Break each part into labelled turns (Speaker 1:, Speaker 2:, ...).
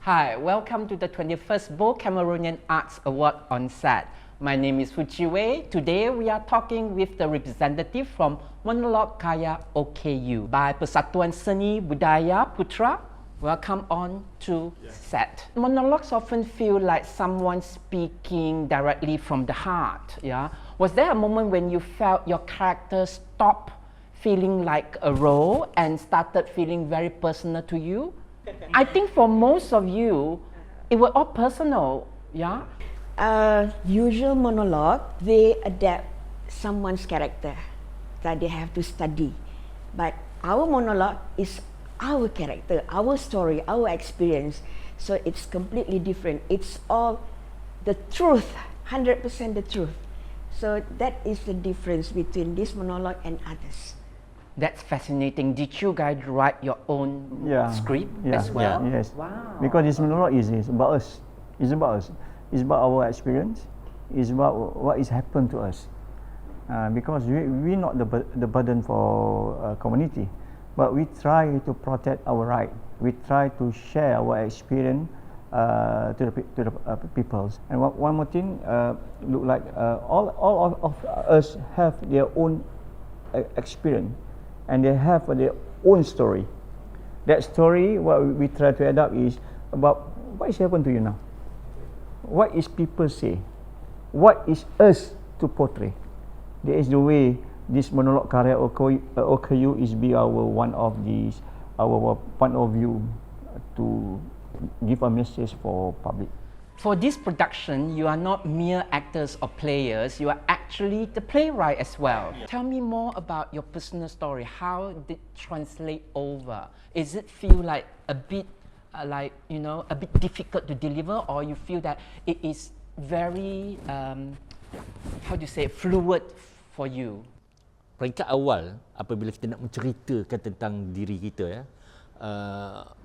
Speaker 1: Hi, welcome to the 21st Bo Cameroonian Arts Award on set. My name is Foo Chi Wei. Today we are talking with the representative from Monolog Karya OKU by Persatuan Seni Budaya Putra. Welcome on to set. Monologues often feel like someone speaking directly from the heart. Was there a moment when you felt your character stopped feeling like a role and started feeling very personal to you? I think for most of you, it was all personal,
Speaker 2: Usual monologue, they adapt someone's character that they have to study. But our monologue is our character, our story, our experience. So it's completely different. It's all the truth, 100% the truth. So that is the difference between this monologue and others.
Speaker 1: That's fascinating. Did you guys write your own script as well?
Speaker 3: Yes.
Speaker 1: Wow.
Speaker 3: Because this monologue is about us. It's about us. It's about our experience. It's about what is happened to us. Because we're not the burden for community, but we try to protect our right. We try to share our experience to the peoples. And one more thing, look like all of us have their own experience. And they have their own story. That story, what we try to adapt is about what is happening to you now. What is people say? What is us to portray? That is the way this Monolog Karya OKU is be our one of these our point of view to give a message for public.
Speaker 1: For this production, you are not mere actors or players, you are actually the playwright as well. Tell me more about your personal story. How did it translate over? Is it feel like a bit a bit difficult to deliver, or you feel that it is very, fluid for you?
Speaker 4: Peringkat awal, apabila kita nak menceritakan tentang diri kita,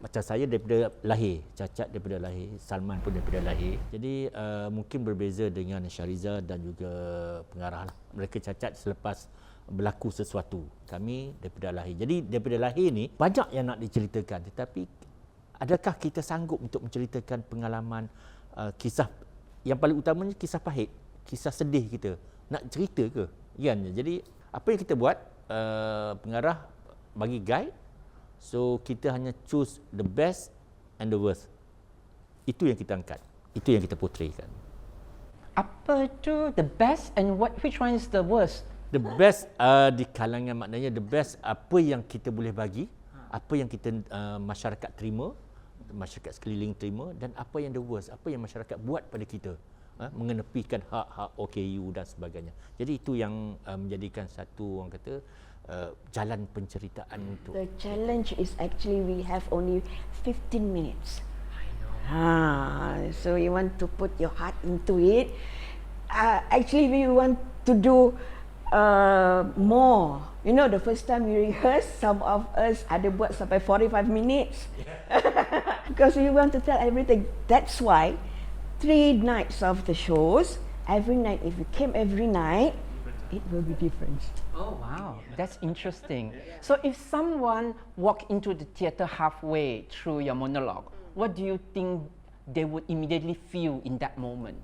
Speaker 4: macam saya daripada lahir, cacat daripada lahir, Salman pun daripada lahir. Jadi mungkin berbeza dengan Shahriza dan juga pengarah lah. Mereka cacat selepas berlaku sesuatu. Kami daripada lahir. Jadi daripada lahir ni banyak yang nak diceritakan, tetapi adakah kita sanggup untuk menceritakan pengalaman kisah yang paling utamanya kisah pahit, kisah sedih kita? Nak cerita ke? Jadi apa yang kita buat, pengarah bagi guide. So kita hanya choose the best and the worst. Itu yang kita angkat. Itu yang kita portraykan.
Speaker 1: Apa itu the best and which one is the worst?
Speaker 4: The best di kalangan, maknanya the best apa yang kita boleh bagi, apa yang kita masyarakat terima, masyarakat sekeliling terima, dan apa yang the worst, apa yang masyarakat buat pada kita, mengenepikan hak-hak OKU dan sebagainya. Jadi itu yang menjadikan satu, orang kata, jalan penceritaan untuk.
Speaker 2: The challenge is actually we have only 15 minutes.
Speaker 1: I know.
Speaker 2: So you want to put your heart into it. Actually, we want to do more. You know, the first time we rehearse, some of us ada buat sampai 45 minutes. Because we want to tell everything. That's why 3 nights of the shows, every night, if you came every night, it will be different.
Speaker 1: Oh wow, that's interesting. So if someone walk into the theater halfway through your monologue, what do you think they would immediately feel in that moment?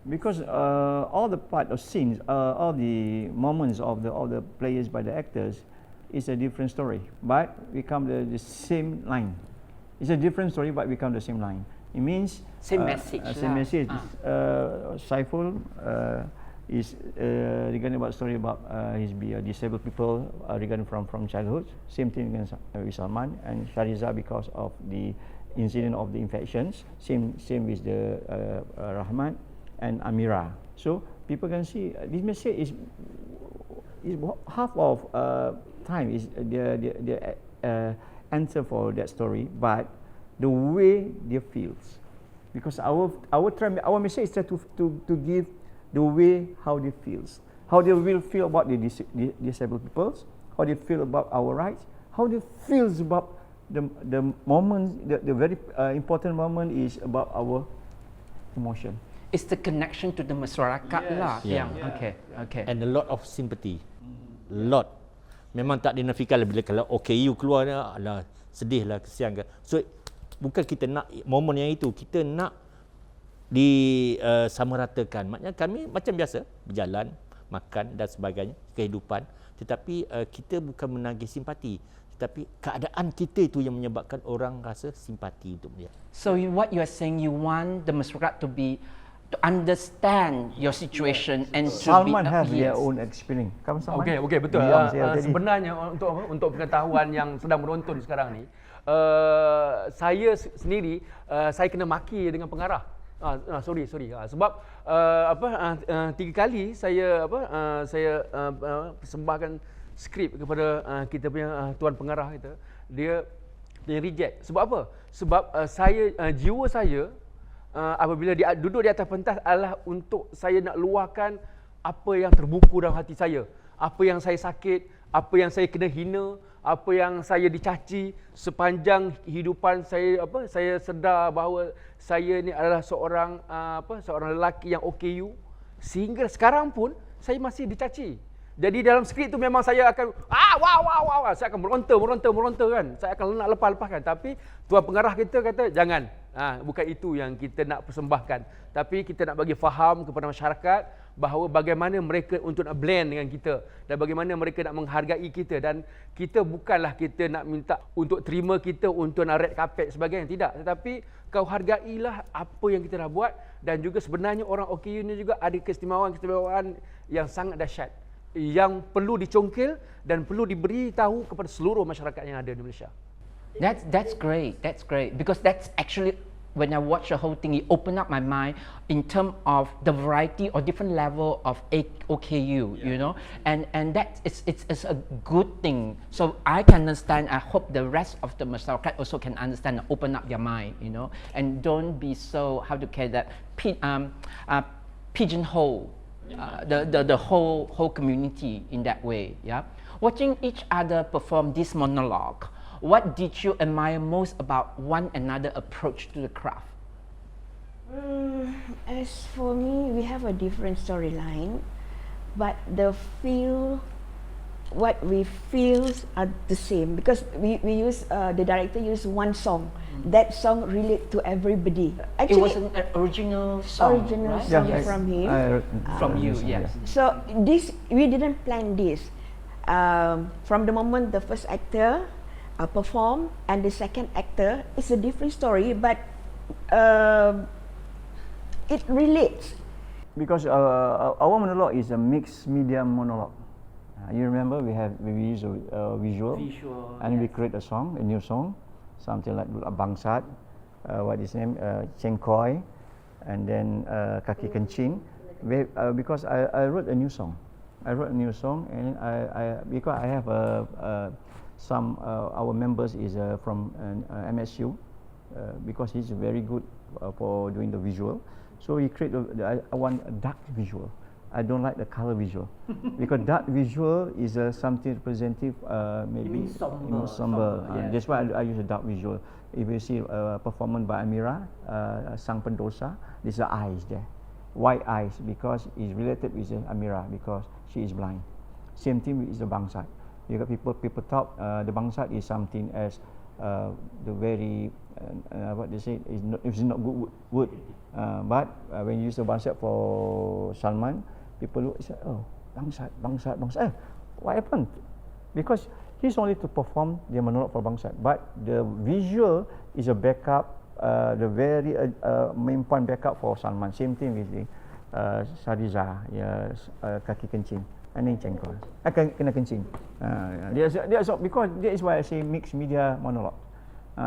Speaker 3: Because all the part of scenes, all the moments of the players by the actors is a different story, but become the same line. It's a different story, but become the same line. It means
Speaker 1: same message.
Speaker 3: Same message. Saiful is regarding about story about his disabled people regarding from childhood. Same thing with Salman and Shahriza because of the incident of the infections. Same with the Rahman and Amira. So people can see this message is half of time is the answer for that story, but the way they feels, because our message is to give the way how they feels, how they will feel about the disabled people, how they feel about our rights, how they feels about the moment, the very important moment is about our emotion.
Speaker 1: It's the connection to the masyarakat lah. Okay.
Speaker 4: And a lot of sympathy. Lot. Memang tak dinafikan bila kalau OKU keluar ni, alah sedih lah, kesian kan. So bukan kita nak momen yang itu, kita nak disamaratakan. Maknanya kami macam biasa berjalan, makan dan sebagainya, kehidupan, tetapi kita bukan menagih simpati, tetapi keadaan kita itu yang menyebabkan orang rasa simpati untuk dia.
Speaker 1: So what you are saying, you want the masyarakat to understand your situation and to
Speaker 3: Salman
Speaker 1: be
Speaker 3: have their
Speaker 1: yes.
Speaker 3: own experience. Kamu Salman?
Speaker 5: Okey, betul. Sebenarnya untuk pengetahuan yang sedang menonton sekarang ni, saya sendiri saya kena maki dengan pengarah. Sorry. Sebab 3 kali saya persembahkan skrip kepada kita punya tuan pengarah kita, dia reject. Sebab apa? Sebab jiwa saya apabila dia duduk di atas pentas adalah untuk saya nak luahkan apa yang terbuku dalam hati saya, apa yang saya sakit, apa yang saya kena hina, apa yang saya dicaci sepanjang kehidupan saya. Saya sedar bahawa saya ni adalah seorang lelaki yang OKU, sehingga sekarang pun saya masih dicaci. Jadi dalam skrip tu memang saya akan wow, saya akan meronta kan. Saya akan nak lepaskan, tapi tuan pengarah kita kata jangan. Bukan itu yang kita nak persembahkan. Tapi kita nak bagi faham kepada masyarakat bahawa bagaimana mereka untuk nak blend dengan kita dan bagaimana mereka nak menghargai kita, dan kita bukanlah kita nak minta untuk terima kita untuk nak red carpet sebagainya, tidak, tetapi kau hargailah apa yang kita dah buat. Dan juga sebenarnya orang OKU ni juga ada keistimewaan yang sangat dahsyat yang perlu dicongkil dan perlu diberitahu kepada seluruh masyarakat yang ada di Malaysia.
Speaker 1: That's great. That's great because that's actually when I watch the whole thing, it opened up my mind in terms of the variety or different level of OKU, you know, and that it's a good thing. So I can understand. I hope the rest of the masyarakat also can understand and open up their mind, you know, and don't be so pigeonhole the whole community in that way. Yeah, watching each other perform this monologue, what did you admire most about one another approach to the craft?
Speaker 2: As for me, we have a different storyline, but what we feel are the same because we use the director used one song. That song relate to everybody.
Speaker 1: Actually, it was an original song, right?
Speaker 2: Song
Speaker 1: Yes.
Speaker 2: from him.
Speaker 1: From you, yes.
Speaker 2: So this we didn't plan this. From the moment the first actor perform and the second actor, it's a different story, but it relates.
Speaker 3: Because our monologue is a mixed media monologue. You remember we use a visual and we create a new song, something like Bangsat, what is name, Cengkoi, and then Kakiseni. Because I wrote a new song. And because I have some our members is from MSU, because he's very good for doing the visual. So he created I want a dark visual. I don't like the color visual because dark visual is something representative, maybe somber. Yeah. That's why I use a dark visual. If you see performance by Amira, Sang Pendosa, there's the eyes there, white eyes, because it's related with Amira because she is blind. Same thing with the bangsat. You got people talk the bangsat is something as the very what they say is not good wood. But when you use the bangsat for Salman, people look and say, oh, bangsat. What happened? Because he's only to perform the monologue for bangsat, but the visual is a backup, the very main point backup for Salman. Same thing with the Shahriza, Kakiseni, and then Cengkoi. Kena kencing. Because that is why I say mixed media monologue.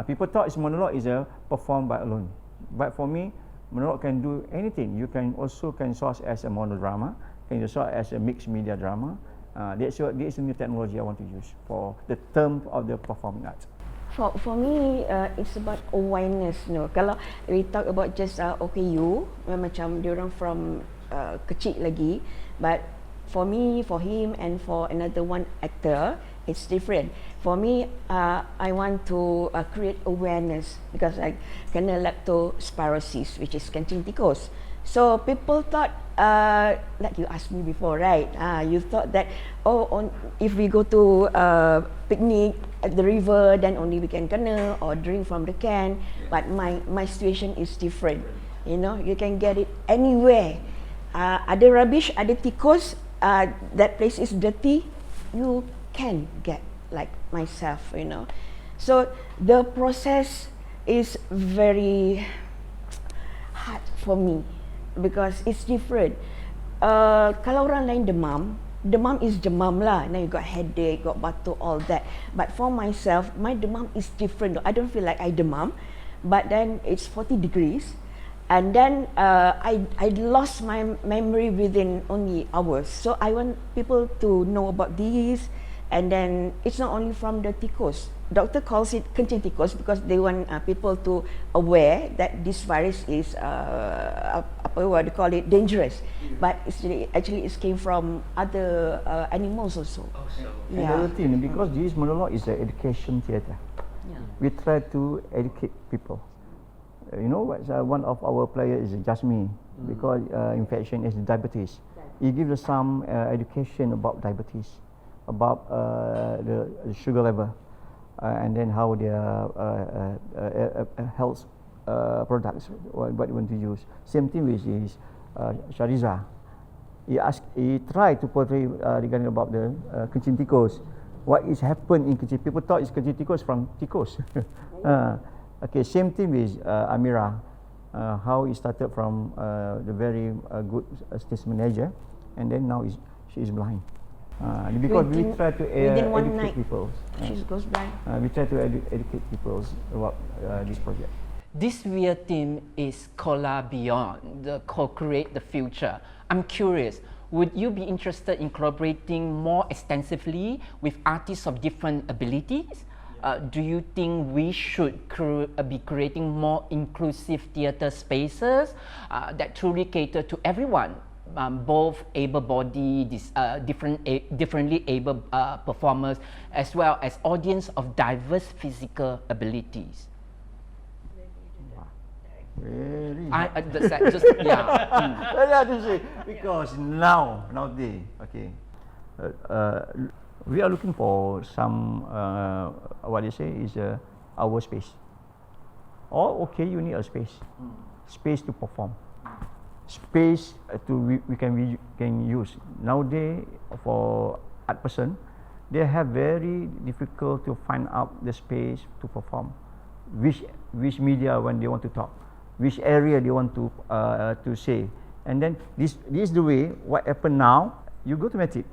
Speaker 3: People thought monologue is performed by alone, but for me, monologue can do anything. You can also source as a monodrama, can you source as a mixed media drama. That's a new technology I want to use for the term of the performing arts.
Speaker 2: For me, it's about awareness. Kalau we talk about just OKU, macam diorang from kecil lagi, but for me, for him, and for another one actor, it's different. For me, I want to create awareness because I kena leptospirosis, which is kencing tikus. So people thought, like you asked me before, right? You thought that, if we go to picnic at the river, then only we can kena or drink from the can. But my situation is different. You know, you can get it anywhere. Ada rubbish, ada tikus, that place is dirty, you can get, like myself, you know. So the process is very hard for me because it's different. Kalau orang lain demam is demam lah. Now you got headache, got batuk, all that. But for myself, my demam is different. I don't feel like I demam, but then it's 40 degrees. And then I lost my memory within only hours. So I want people to know about this. And then it's not only from the tikus. Doctor calls it kencing tikus because they want people to aware that this virus is what they call it, dangerous. But it's actually it came from other animals also.
Speaker 3: And the other thing, because this monologue is an education theatre, we try to educate people. You know, one of our players is Jasmine, because infection is diabetes. He gives us some education about diabetes, about the sugar level, and then how their health products, what you want to use. Same thing with his Shahriza. He tried to portray regarding about the kencing tikus. What is happened in kencing? People thought it's kencing tikus from tikus. Okay, same thing with Amira. How he started from the very good stage manager, and then now she is blind. Because we try to educate people.
Speaker 2: She goes blind.
Speaker 3: We try to educate people about this project.
Speaker 1: This real theme is Cola Beyond, the co-create the future. I'm curious, would you be interested in collaborating more extensively with artists of different abilities? Do you think we should be creating more inclusive theatre spaces that truly cater to everyone, both able-bodied, differently able performers, as well as audience of diverse physical abilities?
Speaker 3: Really?
Speaker 1: Yeah.
Speaker 3: Very hard to say, because nowadays, okay, we are looking for some what they say is our space. Okay, you need a space to perform, space we can use. Nowadays, for art person, they have very difficult to find out the space to perform, which media when they want to talk, which area they want to say. And then this is the way. What happen now? You go to Matic.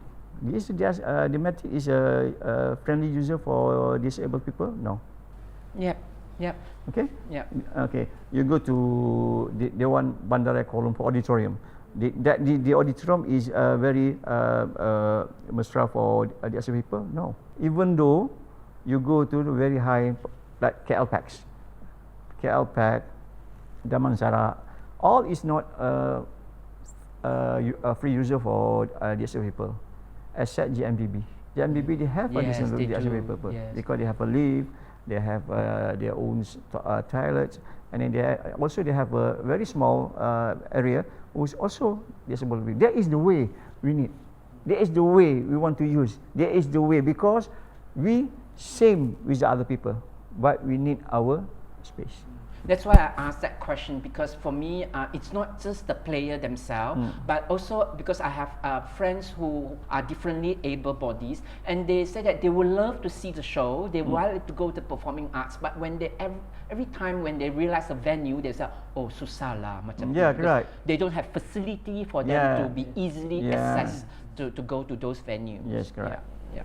Speaker 3: This is just the Matic is a friendly user for disabled people. No.
Speaker 1: Yep.
Speaker 3: Okay.
Speaker 1: Yep.
Speaker 3: Okay. You go to the one Bandara Kuala Lumpur auditorium. The auditorium is very mesra for disabled people. No. Even though you go to the very high, like KL Pax, Damansara, all is not a free user for disabled people, except GMDB. GMDB, they have additional disabled people because they have a lift, they have their own toilets, and then they have a very small area which also disabled people. That is the way we need. That is the way we want to use. That is the way, because we same with the other people, but we need our space.
Speaker 1: That's why I asked that question, because for me, it's not just the player themselves, but also because I have friends who are differently able bodies, and they say that they would love to see the show, they want to go to performing arts, but when they every time when they realize a venue, they say, oh, susah lah, macam
Speaker 3: right.
Speaker 1: They don't have facility for them to be easily accessed to go to those venues.
Speaker 3: Yes, correct.
Speaker 1: Yeah.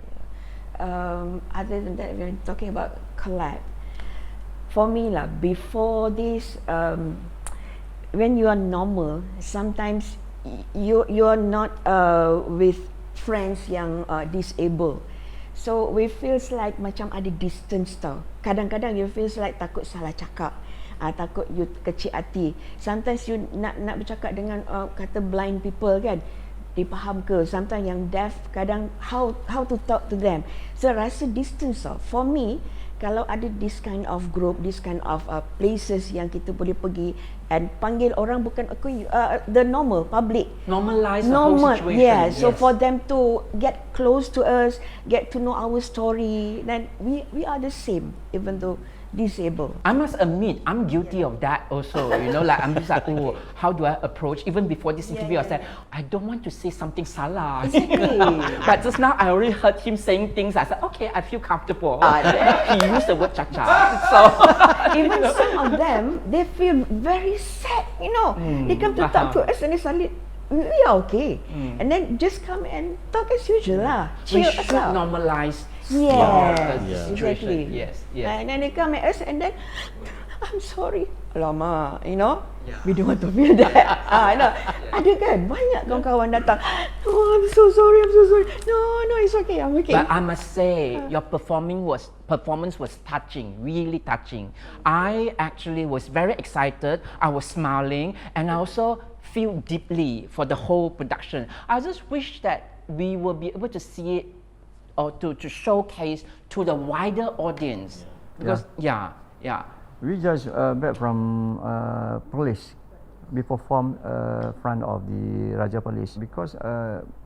Speaker 2: Other than that, we're talking about collab. For me lah, before this, when you are normal, sometimes you are not with friends yang disabled. So we feels like macam ada distance tau. Kadang-kadang you feels like takut salah cakap, takut you kecil hati. Sometimes you nak bercakap dengan kata blind people kan, dipaham ke? Sometimes yang deaf, kadang how to talk to them. So rasa distance tau. For me, kalau ada this kind of group, this kind of places yang kita boleh pergi and panggil orang bukan the normal public.
Speaker 1: Normalize the whole situation.
Speaker 2: Yeah. So for them to get close to us, get to know our story, then we are the same, even though disabled.
Speaker 1: I must admit, I'm guilty of that also. You know, like I'm just like, oh, how do I approach? Even before this interview, I said, I don't want to say something salah.
Speaker 2: Exactly.
Speaker 1: But just now, I already heard him saying things. I said, okay, I feel comfortable. He used the word cha-cha. So
Speaker 2: Even some of them, they feel very sad. You know, they come to talk to us and they suddenly, we are okay, and then just come and talk as usual lah.
Speaker 1: we
Speaker 2: Cheer us
Speaker 1: should
Speaker 2: up.
Speaker 1: normalize
Speaker 2: Yes,
Speaker 1: the situation.
Speaker 2: exactly.
Speaker 1: Yes, yes.
Speaker 2: And then they come at us and then, I'm sorry. Alamak, you know, we don't want to feel that. No. Ada kan, banyak kawan-kawan datang. Oh, I'm so sorry. No, it's okay, I'm okay.
Speaker 1: But I must say, your performance was touching, really touching. I actually was very excited. I was smiling, and I also feel deeply for the whole production. I just wish that we will be able to see it or to showcase to the wider audience. Because
Speaker 3: We just back from police. We perform front of the Raja Police because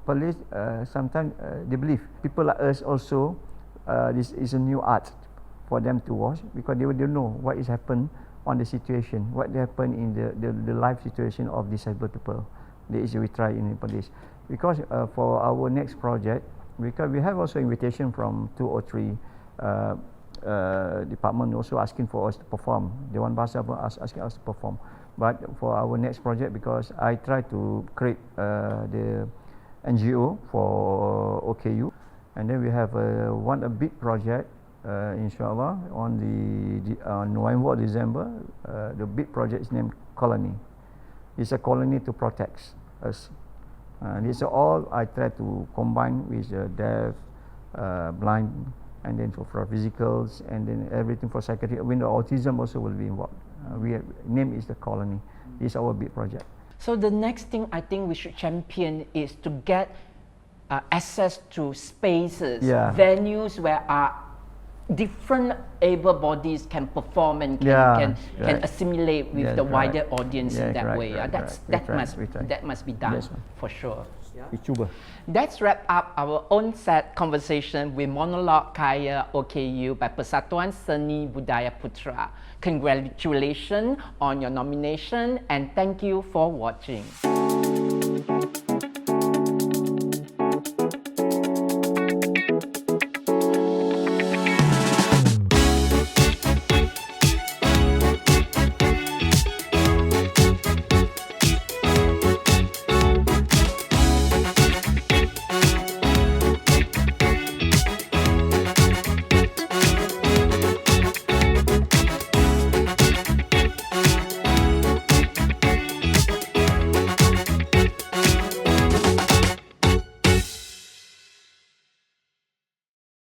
Speaker 3: police sometimes they believe people like us also this is a new art for them to watch because they don't know what is happen on the situation, what happened in the life situation of disabled people. That is we try in the police because for our next project, because we have also invitation from 2 or 3 department also asking for us to perform. Dewan Bahasa asking us to perform. But for our next project, because I try to create the NGO for OKU, and then we have a big project, inshallah, on November or December. The big project is named Colony. It's a colony to protect us. These are all I try to combine with deaf, blind, and then for physicals, and then everything for psychiatric. When the autism also will be involved. Name is the Colony. This is our big project.
Speaker 1: So the next thing I think we should champion is to get access to spaces, venues where different able bodies can perform and can assimilate with the wider audience in that way. That must be done for sure. That's wrap up our own set conversation with Monolog Karya OKU by Persatuan Seni Budaya Putra. Congratulations on your nomination and thank you for watching.